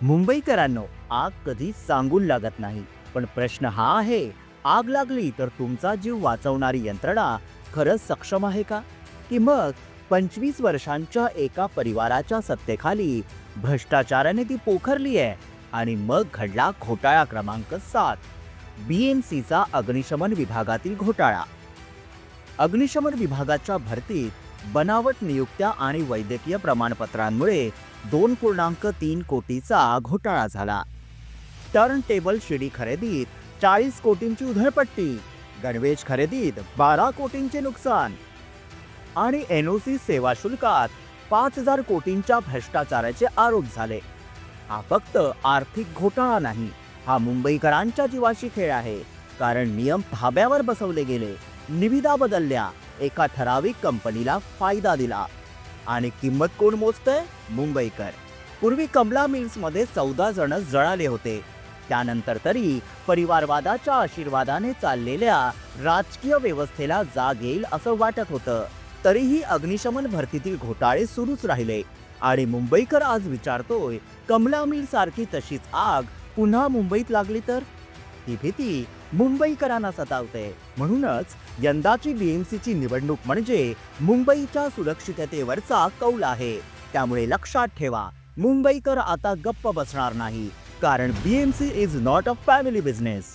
मुंबईकरांनो, आग कधी सांगून लागत नाही. पण प्रश्न हा आहे, आग लागली तर तुमचा जीव वाचवणारी यंत्रणा खरंच सक्षम आहे का? की मग 25 वर्षांच्या एका परिवाराच्या सत्तेखाली भ्रष्टाचाराने ती पोखरली आहे? आणि मग घडला घोटाळा क्रमांक 7, BMCचा अग्निशमन विभागातील घोटाळा. अग्निशमन विभागाच्या भरतीत बनावट नियुक्त्या आणि वैद्यकीय प्रमाणपत्रांमुळे 2.3 कोटीचा घोटाळा झाला. टर्न टेबल शिडी खरेदीत 40 कोटींची उधळपट्टी, गणवेश खरेदीत 12 कोटींचे नुकसान आणि NOC सेवा शुल्कात 5,000 कोटींच्या भ्रष्टाचाराचे आरोप झाले. हा फक्त आर्थिक घोटाळा नाही, हा मुंबईकरांच्या जीवाशी खेळ आहे. कारण नियम धाब्यावर बसवले गेले, निविदा बदलल्या, एका ठराविक कंपनीला फायदा दिला आणि किंमत कोण मोजतंय? मुंबईकर. पूर्वी कमला मिल्समध्ये 14 जण जळाले होते. त्यानंतर तरी परिवारवादाच्या आशीर्वादाने चाललेल्या राजकीय व्यवस्थेला जाग येईल असं वाटत होतं. तरीही अग्निशमन भरतीतील घोटाळे सुरूच राहिले आणि मुंबईकर आज विचारतोय, कमला मिल सारखी तशीच आग पुन्हा मुंबईत लागली तर? ही भीती मुंबईकरांना सतावते. म्हणूनच यंदाची BMCची निवडणूक म्हणजे मुंबईच्या सुरक्षिततेवरचा कौल आहे. त्यामुळे लक्षात ठेवा, मुंबईकर आता गप्प बसणार नाही. कारण BMC is not a family business.